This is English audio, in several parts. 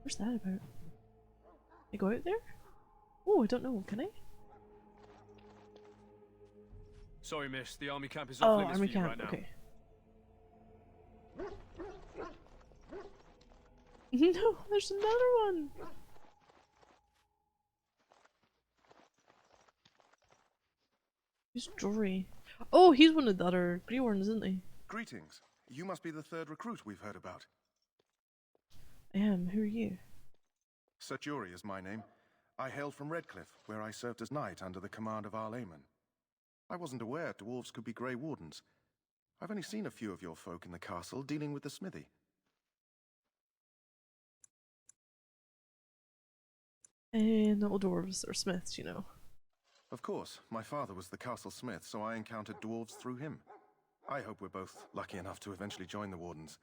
What's that about? Can I go out there? Oh, I don't know, can I? Sorry, miss. The army camp is Oh, off limits army for you camp, right now. okay. No, there's another one! Who's Jory? Oh, he's one of the other Grey Warrens, isn't he? Greetings. You must be the third recruit we've heard about. I am. Who are you? Sir Jury is my name. I hail from Redcliffe, where I served as knight under the command of Arl Eamon. I wasn't aware dwarves could be Grey Wardens. I've only seen a few of your folk in the castle dealing with the smithy. No dwarves or smiths, you know. Of course, my father was the castle smith, so I encountered dwarves through him. I hope we're both lucky enough to eventually join the Wardens.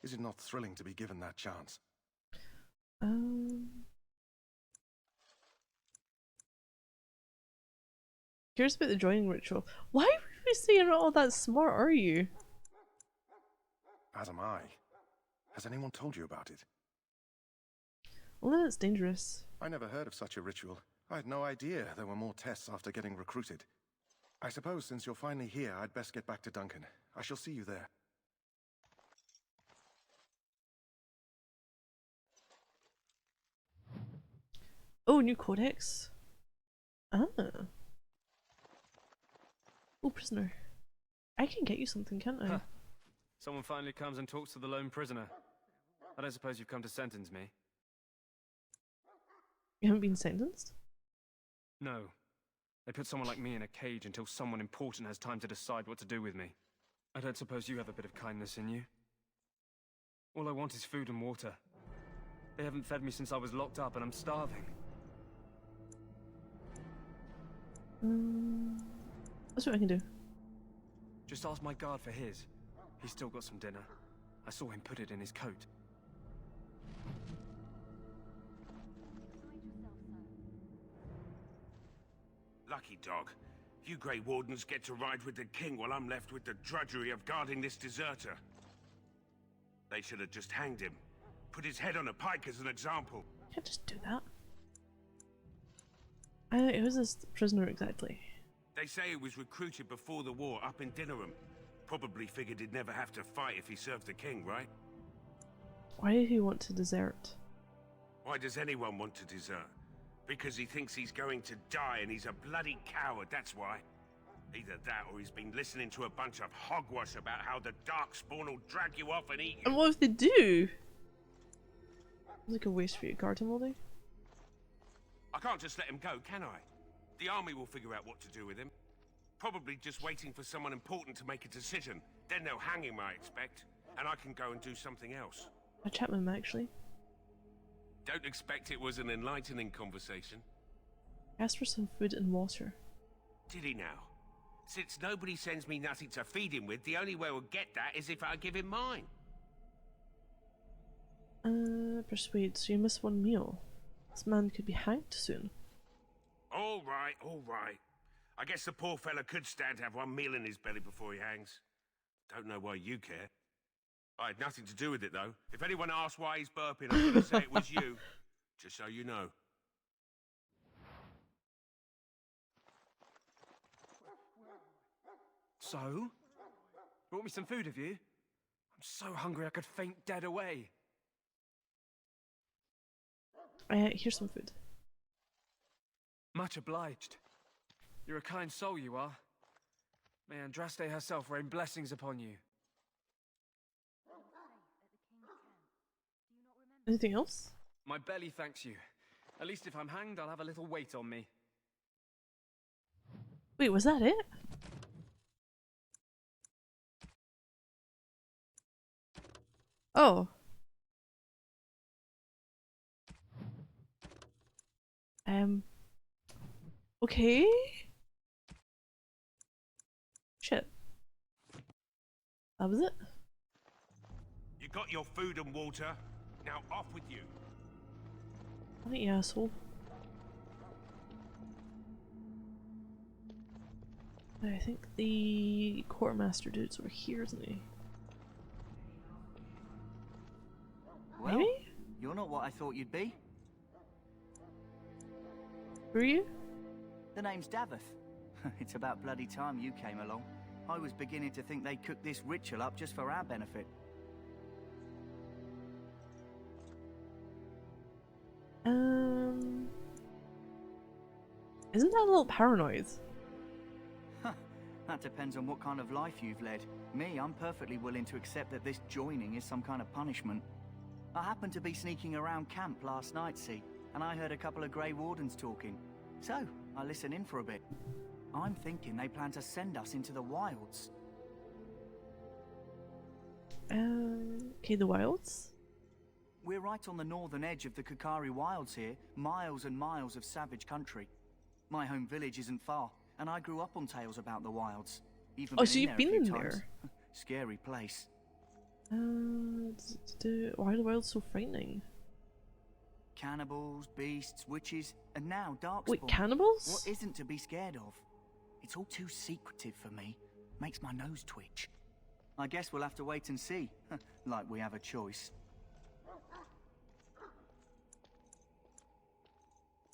Is it not thrilling to be given that chance? Curious about the joining ritual. Why would we say you're not all that smart, are you? As am I. Has anyone told you about it? Well, then it's dangerous. I never heard of such a ritual. I had no idea there were more tests after getting recruited. I suppose since you're finally here, I'd best get back to Duncan. I shall see you there. Oh, new codex. Ah. Oh, prisoner. I can get you something, can't I? Huh. Someone finally comes and talks to the lone prisoner. I don't suppose you've come to sentence me? You haven't been sentenced? No. They put someone like me in a cage until someone important has time to decide what to do with me. I don't suppose you have a bit of kindness in you? All I want is food and water. They haven't fed me since I was locked up and I'm starving. That's what I can do. Just ask my guard for his. He's still got some dinner. I saw him put it in his coat. Lucky dog. You Grey Wardens get to ride with the king while I'm left with the drudgery of guarding this deserter. They should have just hanged him. Put his head on a pike as an example. Can't just do that. Who's this prisoner exactly? They say he was recruited before the war up in Dinnerham. Probably figured he'd never have to fight if he served the king, right? Why did he want to desert? Why does anyone want to desert? Because he thinks he's going to die and he's a bloody coward, that's why. Either that or he's been listening to a bunch of hogwash about how the Darkspawn will drag you off and eat you. And what if they do? It's like a waste for you to guard him all day. I can't just let him go, can I? The army will figure out what to do with him. Probably just waiting for someone important to make a decision. Then they'll hang him, I expect. And I can go and do something else. I chat with him actually. Don't expect it was an enlightening conversation. Asked for some food and water. Did he now? Since nobody sends me nothing to feed him with, the only way we'll get that is if I give him mine. Persuade, so you miss one meal. This man could be hanged soon. All right, all right. I guess the poor fella could stand to have one meal in his belly before he hangs. Don't know why you care. I had nothing to do with it, though. If anyone asks why he's burping, I'm gonna say it was you. Just so you know. So? Brought me some food, have you? I'm so hungry I could faint dead away. Here's some food. Much obliged. You're a kind soul, you are. May Andraste herself rain blessings upon you. Anything else? My belly thanks you. At least if I'm hanged, I'll have a little weight on me. Wait, was that it? Oh. Okay. Shit. That was it? You got your food and water. Now off with you. What you asshole. I think the quartermaster dude's over here, isn't he? Well, Maybe? You're not what I thought you'd be. Who are you? The name's Daveth. It's about bloody time you came along. I was beginning to think they cooked this ritual up just for our benefit. Isn't that a little paranoid? That depends on what kind of life you've led. Me, I'm perfectly willing to accept that this joining is some kind of punishment. I happened to be sneaking around camp last night, see, and I heard a couple of Grey Wardens talking. So, I listened in for a bit. I'm thinking they plan to send us into the wilds. Okay, the wilds? We're right on the northern edge of the Kukari Wilds here, miles and miles of savage country. My home village isn't far, and I grew up on tales about the wilds. Even Oh, so in you've there a been few in times. there? Scary place. Why are the wilds so frightening? Cannibals, beasts, witches, and now darkspawn. Wait, cannibals? What isn't to be scared of? It's all too secretive for me. Makes my nose twitch. I guess we'll have to wait and see. Like we have a choice.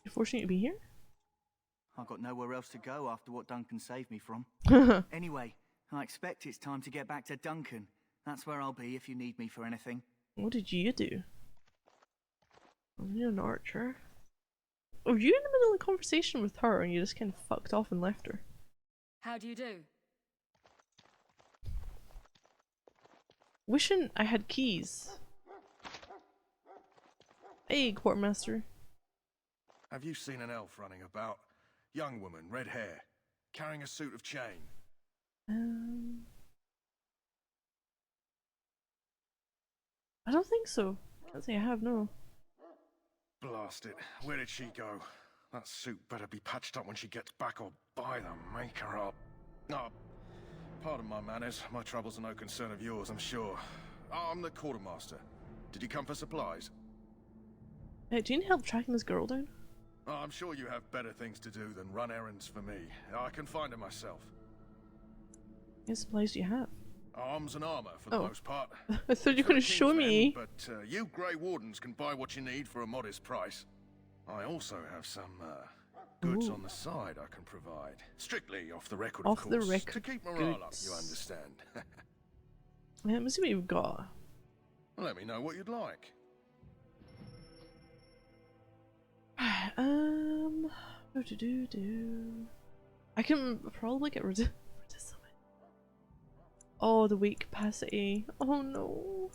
You're fortunate to be here? I've got nowhere else to go after what Duncan saved me from. Anyway, I expect it's time to get back to Duncan. That's where I'll be if you need me for anything. What did you do? Oh, you're an archer. Were you in the middle of a conversation with her and you just kind of fucked off and left her? How do you do? Wishing I had keys. Hey, quartermaster. Have you seen an elf running about? Young woman, red hair, carrying a suit of chain. I don't think so. Can't say I have, no. Blast it. Where did she go? That suit better be patched up when she gets back, or by the maker up. Oh, pardon my manners. My troubles are no concern of yours, I'm sure. Oh, I'm the quartermaster. Did you come for supplies? Hey, do you need help tracking this girl down? Oh, I'm sure you have better things to do than run errands for me. I can find her myself. What supplies do you have? Arms and armor, for the Oh. most part. I thought you were For going a to show kingsman, me. But you Grey Wardens can buy what you need for a modest price. I also have some goods Ooh. on the side I can provide. Strictly off the record, Off of the course. record To keep morale up, goods. you understand. Let me see what you've got. Let me know what you'd like. What to do? I can probably get rid of some. Oh, the weak capacity. Oh no.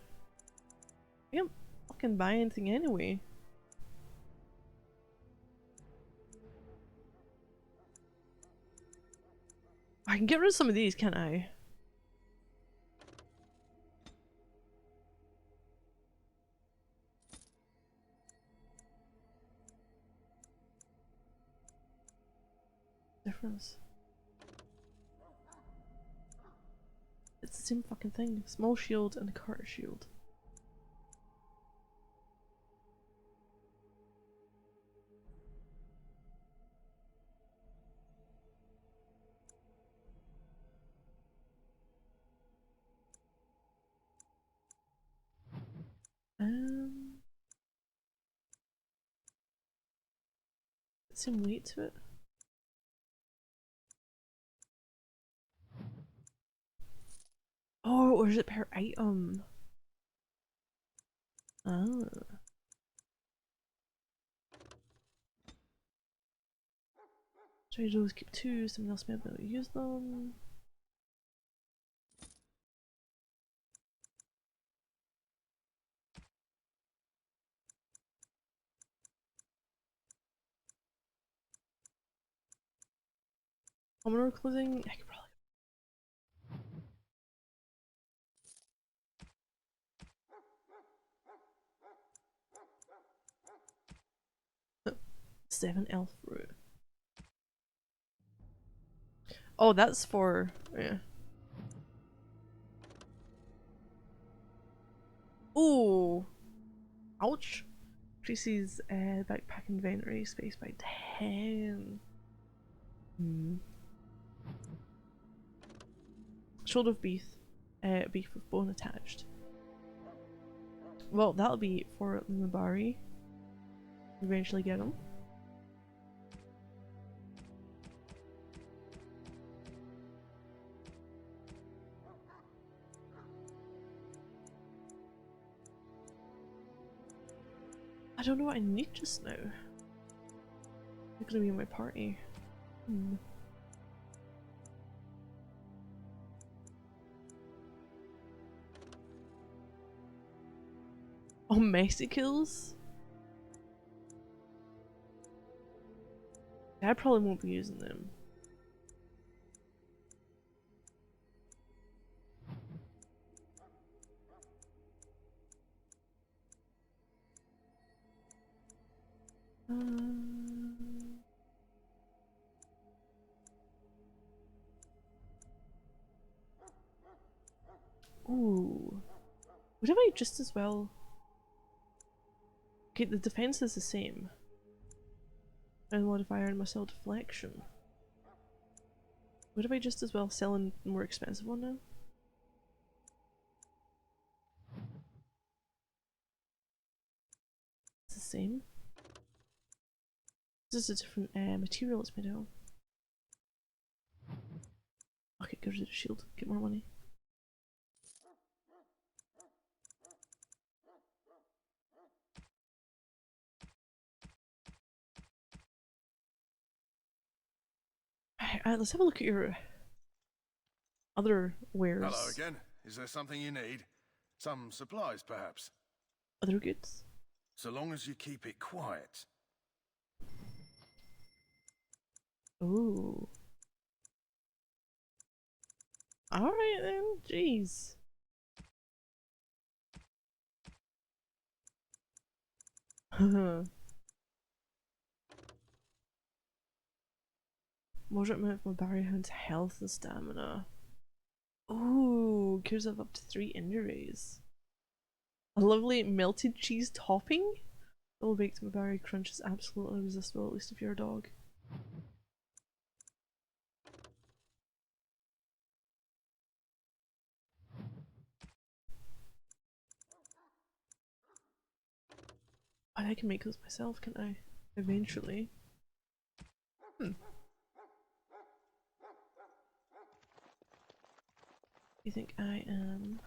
I can't fucking buy anything anyway. I can get rid of some of these, can't I? Difference. It's the same fucking thing. Small shield and a Carter shield. Some weight to it. Oh, or is it per item? Ah. Try to always keep two, someone else may be able to use them. Commodore clothing, I could probably. Seven elf root. Oh, that's for yeah. Ooh, ouch! Increases backpack inventory space by 10. Shoulder of beef, beef with bone attached. Well, that'll be for Mabari. Eventually get him. I don't know what I need just now. You're gonna be in my party. Hmm. Oh, Messi kills? I probably won't be using them. Ooh. Would I just as well? Okay, the defense is the same. And modifier and missile deflection. Would I just as well sell a more expensive one now? It's the same. This is a different material it's made out of. Okay, go to the shield, get more money. Let's have a look at your other wares. Hello again. Is there something you need? Some supplies, perhaps? Other goods? So long as you keep it quiet. Ooh. Alright then, jeez. Moderate amount of Mabari Hound's health and stamina. Ooh, cures of up to 3 injuries. A lovely melted cheese topping? Double baked Mabari crunch is absolutely irresistible, at least if you're a dog. And I can make those myself, can't I? Eventually. You think I am?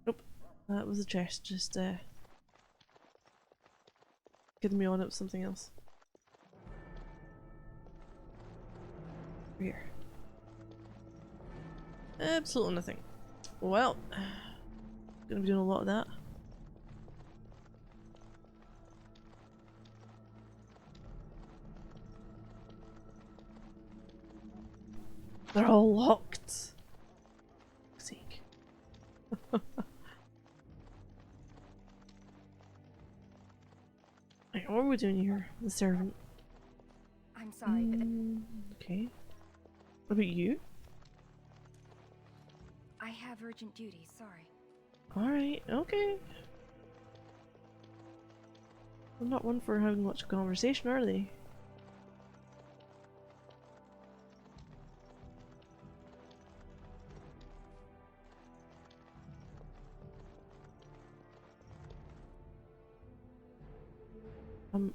Nope. That was a chest, just getting me on it with something else. Here. Absolutely nothing. Well, gonna be doing a lot of that. They're all locked. Sake. Right, what are we doing here? The servant. I'm sorry, but Okay. What about you? I have urgent duties, sorry. Alright, okay. I'm not one for having much conversation, are they?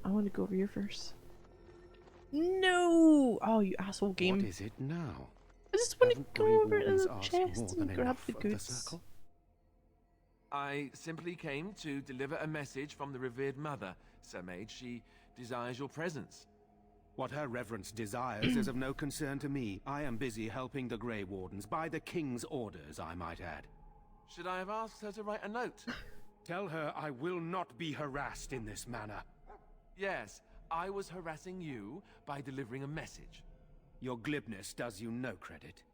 I want to go over here first. No! Oh, you asshole game. What is it now? I just want to Haven't go Grey over to Wardens the asked chest more than and grab enough the of the goods. circle? I simply came to deliver a message from the revered mother, Sir Mage. She desires your presence. What her reverence desires is of no concern to me. I am busy helping the Grey Wardens, by the King's orders, I might add. Should I have asked her to write a note? Tell her I will not be harassed in this manner. Yes, I was harassing you by delivering a message. Your glibness does you no credit.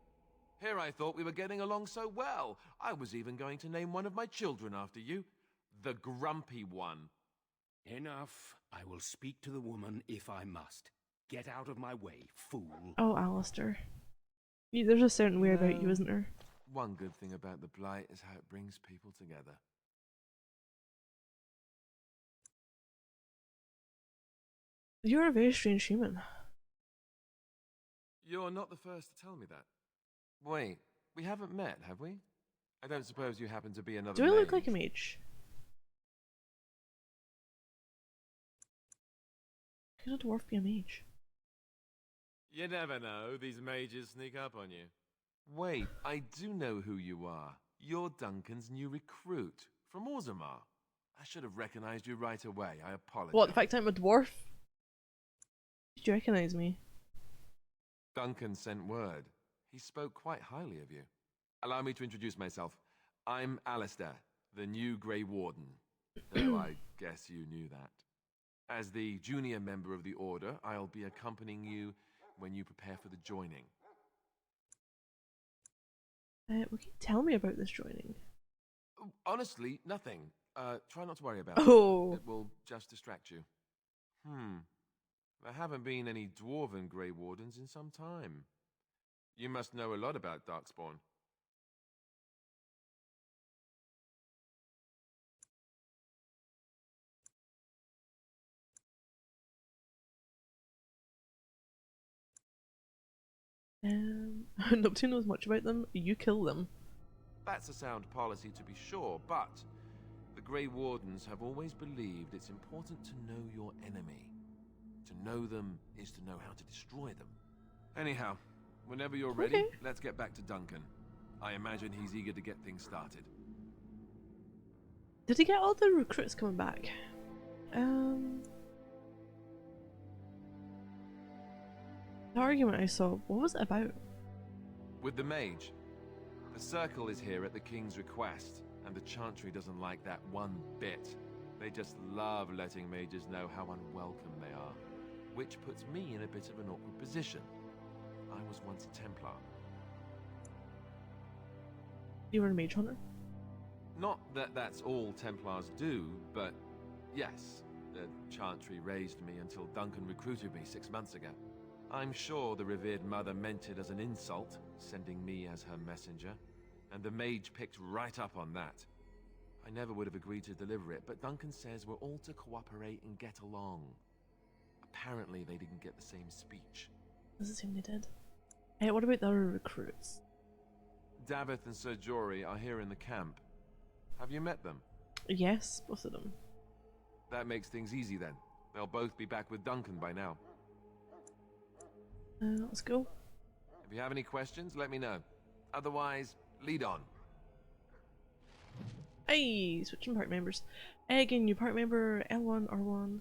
Here I thought we were getting along so well. I was even going to name one of my children after you. The Grumpy One. Enough. I will speak to the woman if I must. Get out of my way, fool. Oh, Alistair. There's a certain way about you, No. isn't there? One good thing about the Blight is how it brings people together. You're a very strange human. You're not the first to tell me that. Wait, we haven't met, have we? I don't suppose you happen to be another Do I look like a mage? mage? Could a dwarf be a mage? You never know, these mages sneak up on you. Wait, I do know who you are. You're Duncan's new recruit, from Orzammar. I should have recognized you right away, I apologize. What, the fact I'm a dwarf? Did you recognise me? Duncan sent word. He spoke quite highly of you. Allow me to introduce myself. I'm Alistair, the new Grey Warden. Though I guess you knew that. As the junior member of the Order, I'll be accompanying you when you prepare for the joining. Well, can you tell me about this joining? Honestly, nothing. Try not to worry about it. Oh. It will just distract you. There haven't been any dwarven Grey Wardens in some time. You must know a lot about Darkspawn. Nobody knows much about them. You kill them. That's a sound policy to be sure, but the Grey Wardens have always believed it's important to know your enemy. To know them is to know how to destroy them. Anyhow, whenever you're ready, Okay. let's get back to Duncan. I imagine he's eager to get things started. Did he get all the recruits coming back? The argument I saw, what was it about? With the mage, the Circle is here at the King's request, and the Chantry doesn't like that one bit. They just love letting mages know how unwelcome they are, which puts me in a bit of an awkward position. I was once a Templar. You were a mage hunter? Not that that's all Templars do, but yes, the Chantry raised me until Duncan recruited me 6 months ago. I'm sure the revered mother meant it as an insult, sending me as her messenger, and the mage picked right up on that. I never would have agreed to deliver it, but Duncan says we're all to cooperate and get along. Apparently they didn't get the same speech. Does it seem they did? Hey, what about the other recruits? Davith and Sir Jory are here in the camp. Have you met them? Yes, both of them. That makes things easy then. They'll both be back with Duncan by now. Let's go. If you have any questions, let me know. Otherwise, lead on. Hey, switching party members. Again, new party member L1, R1.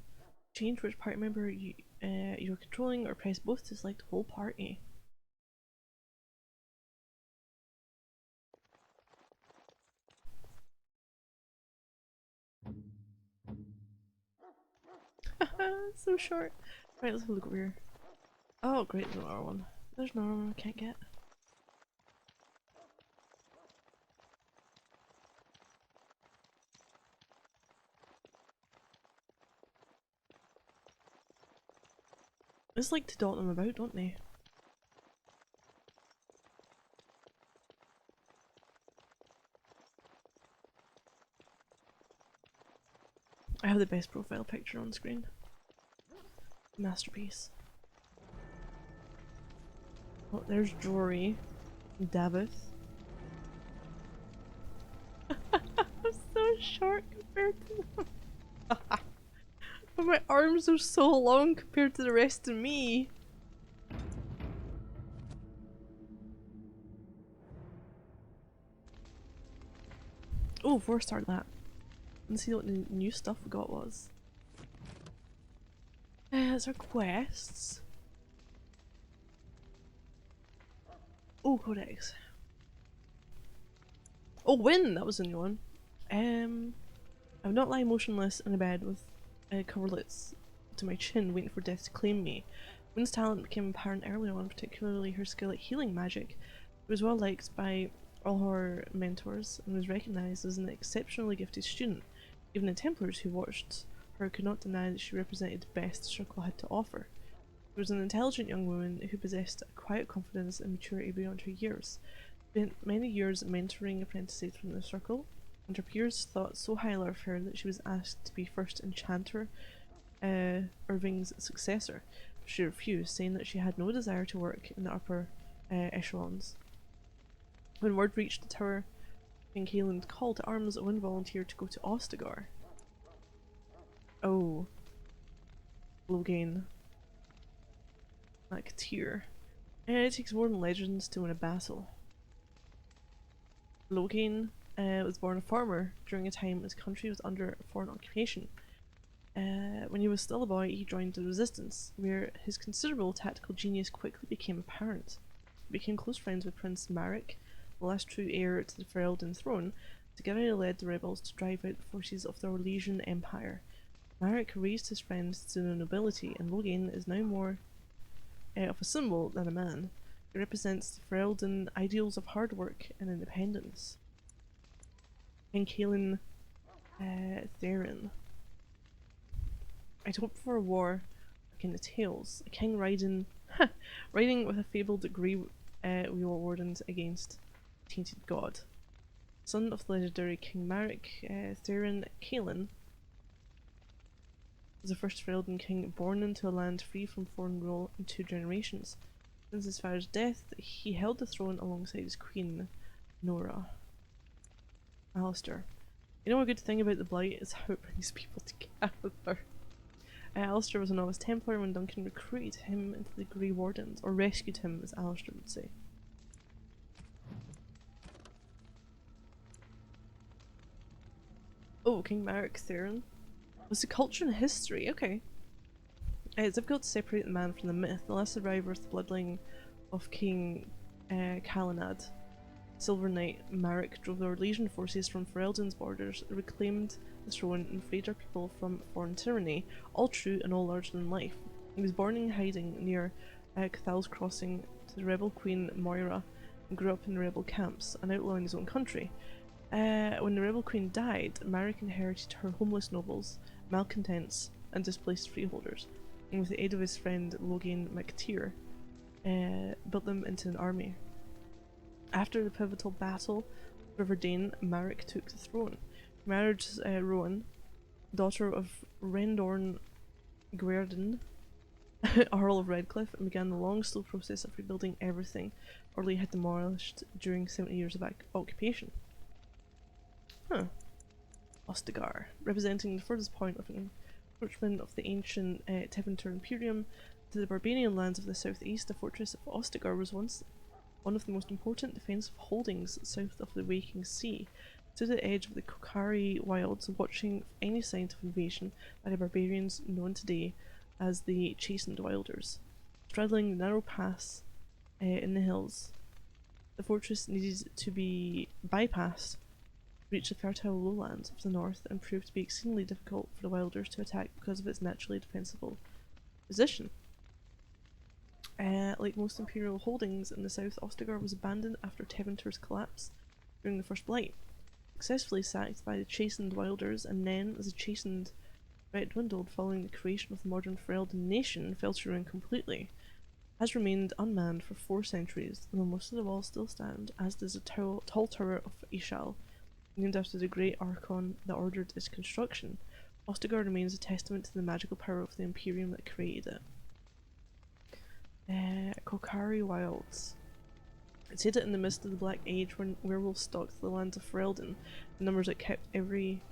Change which party member you're controlling, or press both to select the whole party. So short. Right, let's have a look over here. Oh, great, there's another one. There's another one I can't get. It's like to dot them about, don't they? I have the best profile picture on screen. Masterpiece. Oh, there's Jory. Davith. I'm so short compared to them. But my arms are so long compared to the rest of me. Oh, 4-star that. Let's see what the new stuff we got was. It's our quests. Oh, Codex. Oh, Win! That was the new one. I would not lie motionless in a bed with coverlets to my chin, waiting for death to claim me. Win's talent became apparent early on, particularly her skill at healing magic. It was well liked by all her mentors and was recognised as an exceptionally gifted student. Even the Templars who watched her could not deny that she represented the best the Circle had to offer. She was an intelligent young woman who possessed a quiet confidence and maturity beyond her years. Spent many years mentoring apprentices from the Circle, and her peers thought so highly of her that she was asked to be first Enchanter, Irving's successor. She refused, saying that she had no desire to work in the upper echelons. When word reached the tower King Caelan's call to arms, Owen volunteered to go to Ostagar. Oh. Loghain. MacTier. It takes more than legends to win a battle. Loghain was born a farmer during a time his country was under foreign occupation. When he was still a boy, he joined the resistance, where his considerable tactical genius quickly became apparent. He became close friends with Prince Maric, the last true heir to the Ferelden throne. Together they led the rebels to drive out the forces of the Orlesian Empire. Maric raised his friends to the nobility, and Loghain is now more of a symbol than a man. He represents the Ferelden ideals of hard work and independence. King Caelan Therin. I'd hoped for a war like in the tales, a king riding with a fabled grey wheel wardens against a tainted god. Son of the legendary King Maric, Therin Caelan was the first Ferelden king born into a land free from foreign rule in 2 generations. Since his father's death, he held the throne alongside his queen, Nora. Alistair. You know, a good thing about the Blight is how it brings people together. Alistair was a novice Templar when Duncan recruited him into the Grey Wardens, or rescued him, as Alistair would say. Oh, King Maric Therin. Was the culture and history? Okay. It's difficult to separate the man from the myth. The last survivor of the bloodline of King Calenad, Silver Knight Maric, drove the Orlesian forces from Ferelden's borders, reclaimed the throne, and freed our people from foreign tyranny, all true and all larger than life. He was born in hiding near Cathal's Crossing to the rebel queen Moira, and grew up in the rebel camps, an outlaw in his own country. When the rebel queen died, Maric inherited her homeless nobles, malcontents, and displaced freeholders, and with the aid of his friend Loghain MacTier, built them into an army. After the pivotal battle of Riverdane, Maric took the throne. He married Rowan, daughter of Rendorn Guerdon, Earl of Redcliffe, and began the long, slow process of rebuilding everything Orlais had demolished during 70 years of occupation. Huh. Ostagar, representing the furthest point of an encroachment of the ancient Tevinter Imperium to the barbarian lands of the southeast, the fortress of Ostagar was once one of the most important defensive holdings south of the Waking Sea, to the edge of the Kokari wilds, watching any sign of invasion by the barbarians known today as the Chastened Wilders. Straddling the narrow pass in the hills, the fortress needed to be bypassed to reach the fertile lowlands of the north, and proved to be exceedingly difficult for the Wilders to attack because of its naturally defensible position. Like most imperial holdings in the south, Ostagar was abandoned after Tevinter's collapse during the First Blight, successfully sacked by the Chastened Wilders, and then, as the Chastened threat dwindled following the creation of the modern Ferelden nation, fell to ruin completely. Has remained unmanned for 4 centuries, though most of the walls still stand, as does the tall tower of Ishal, named after the great Archon that ordered its construction. Ostagar remains a testament to the magical power of the Imperium that created it. Kokari Wilds. It said that in the midst of the Black Age, when werewolves stalked the lands of Ferelden, the numbers that kept every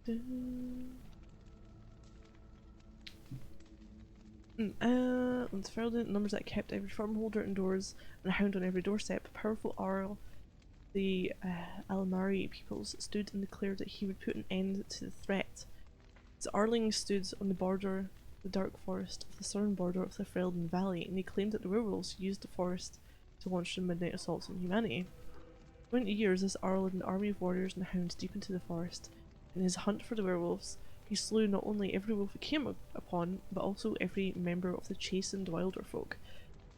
Ferelden, numbers that kept every farmholder indoors and a hound on every doorstep. Powerful Arl, the Alamari peoples, stood and declared that he would put an end to the threat. His Arling stood on the border, the dark forest of the southern border of the Ferelden Valley, and he claimed that the werewolves used the forest to launch their midnight assaults on humanity. For 20 years, this Arl led an army of warriors and hounds deep into the forest. In his hunt for the werewolves, he slew not only every wolf he came upon, but also every member of the Chastened Wilder folk.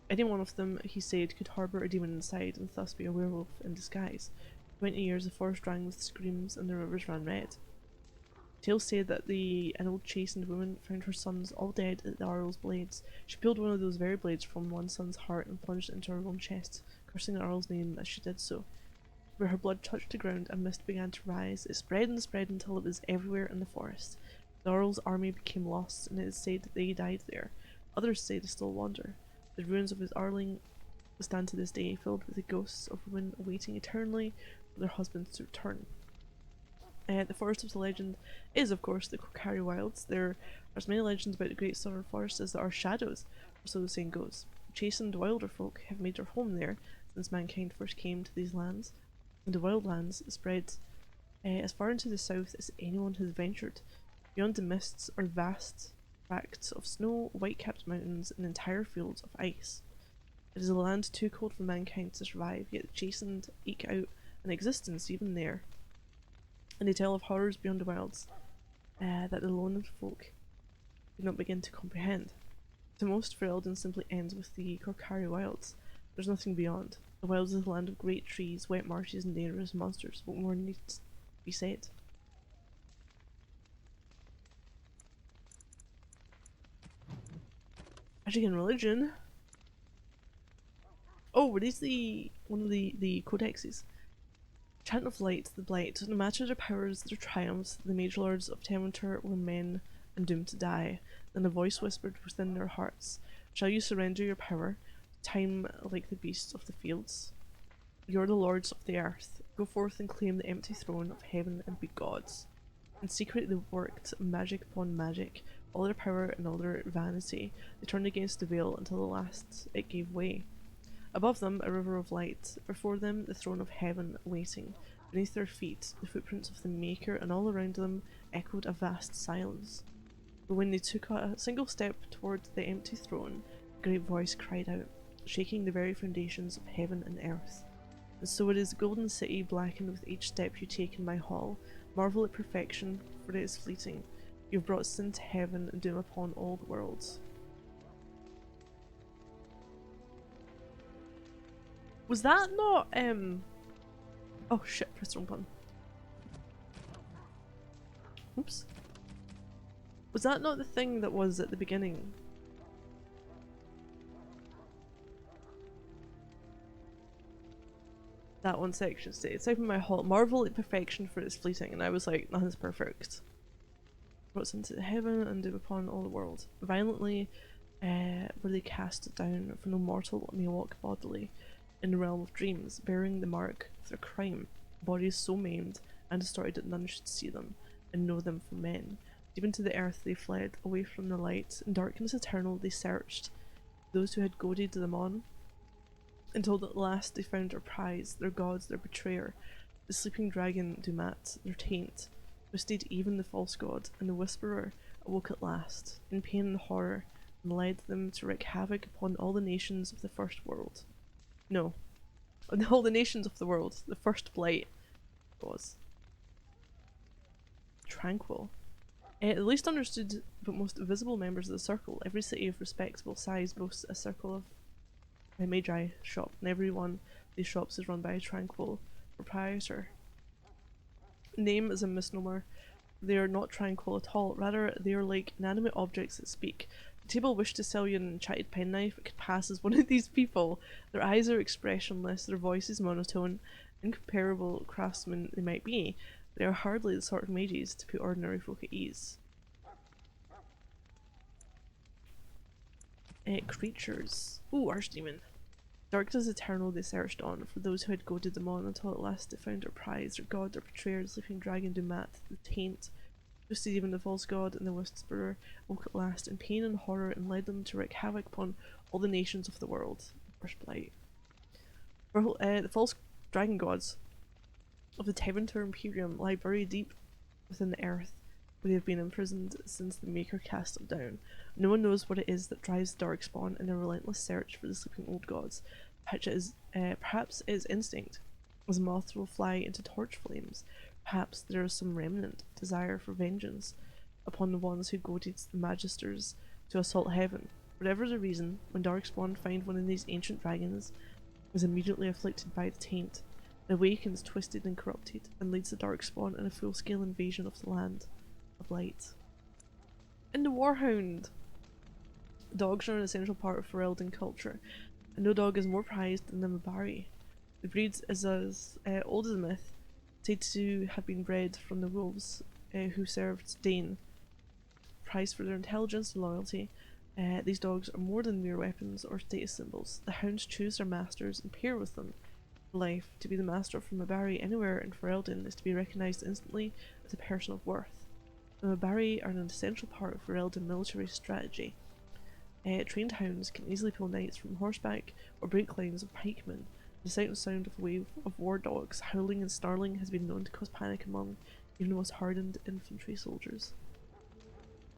Any one of them, he said, could harbour a demon inside and thus be a werewolf in disguise. For 20 years the forest rang with screams and the rivers ran red. Tales say that an old chastened woman found her sons all dead at the Arl's blades. She peeled one of those very blades from one son's heart and plunged it into her own chest, cursing the Arl's name as she did so. Where her blood touched the ground, a mist began to rise. It spread and spread until it was everywhere in the forest. The Arl's army became lost, and it is said that they died there. Others say they still wander. The ruins of his Arling stand to this day, filled with the ghosts of women awaiting eternally for their husbands to return. The Forest of the Legend is, of course, the Korcari Wilds. There are as many legends about the Great Southern Forest as there are shadows, or so the saying goes. Chastened wilder folk have made their home there since mankind first came to these lands, and the wildlands spread as far into the south as anyone has ventured. Beyond the mists are vast tracts of snow, white-capped mountains, and entire fields of ice. It is a land too cold for mankind to survive, yet the chastened eke out an existence even there. And they tell of horrors beyond the wilds that the lone folk do not begin to comprehend. To most, Ferelden simply ends with the Korcari Wilds. There's nothing beyond. The wilds is a land of great trees, wet marshes, and dangerous monsters. What more needs to be said? Magic and religion. Oh, were these one of the codexes? Chant of Light, the Blight. No matter their powers, their triumphs, the mage lords of Tevinter were men and doomed to die. Then a voice whispered within their hearts, "Shall you surrender your power? Time like the beasts of the fields? You're the lords of the earth. Go forth and claim the empty throne of heaven and be gods." In secret they worked magic upon magic, all their power and all their vanity. They turned against the veil until the last it gave way. Above them, a river of light. Before them, the throne of heaven waiting. Beneath their feet, the footprints of the Maker, and all around them echoed a vast silence. But when they took a single step toward the empty throne, a great voice cried out, shaking the very foundations of heaven and earth. And so it is the golden city blackened with each step you take in my hall. Marvel at perfection, for it is fleeting. You have brought sin to heaven and doom upon all the worlds. Was that not, oh shit, pressed the wrong button. Oops. Was that not the thing that was at the beginning? That one section states, "Type in my hall, marvel at perfection for its fleeting," and I was like, nothing's perfect. Brought into heaven and doom upon all the world. Violently were they cast down, for no mortal may walk bodily in the realm of dreams, bearing the mark of their crime, bodies so maimed and distorted that none should see them and know them for men. Even to the earth they fled, away from the light. In darkness eternal they searched those who had goaded them on, until at last they found their prize, their gods, their betrayer, the sleeping dragon Dumat, their taint, twisted even the false god, and the whisperer awoke at last, in pain and horror, and led them to wreak havoc upon all the nations of the first world. No. All the nations of the world. The first blight was tranquil. The least understood but most visible members of the circle. Every city of respectable size boasts a circle of a Magi shop, and every one of these shops is run by a tranquil proprietor. Name is a misnomer. They are not tranquil at all. Rather, they are like inanimate objects that speak. The table wished to sell you an enchanted penknife. It could pass as one of these people. Their eyes are expressionless, their voice is monotone. Incomparable craftsmen they might be, they are hardly the sort of mages to put ordinary folk at ease. Creatures. Ooh, Archdemon. Darkness eternal they searched on, for those who had goaded them on, until at last they found their prize, their god, their betrayer, the sleeping dragon Dumat, the taint, twisted even the false god, and the whisperer woke at last in pain and horror, and led them to wreak havoc upon all the nations of the world. First blight. The false dragon gods of the Tevinter Imperium lie buried deep within the earth, where they have been imprisoned since the Maker cast them down. No one knows what it is that drives the Darkspawn in their relentless search for the sleeping old gods. Perhaps it is instinct, as moths will fly into torch flames. Perhaps there is some remnant desire for vengeance upon the ones who goaded the Magisters to assault heaven. Whatever the reason, when Darkspawn find one of these ancient dragons, is immediately afflicted by the taint. It awakens twisted and corrupted, and leads the Darkspawn in a full-scale invasion of the land of light. In the Warhound! Dogs are an essential part of Ferelden culture, and no dog is more prized than the Mabari. The breed is as old as the myth, said to have been bred from the wolves who served Dane. Prized for their intelligence and loyalty, These dogs are more than mere weapons or status symbols. The hounds choose their masters and pair with them for life. To be the master of Mabari anywhere in Ferelden is to be recognised instantly as a person of worth. The Mabari are an essential part of Ferelden military strategy. Trained hounds can easily pull knights from horseback or break lines of pikemen. The sight and sound of a wave of war dogs howling and snarling has been known to cause panic among even the most hardened infantry soldiers.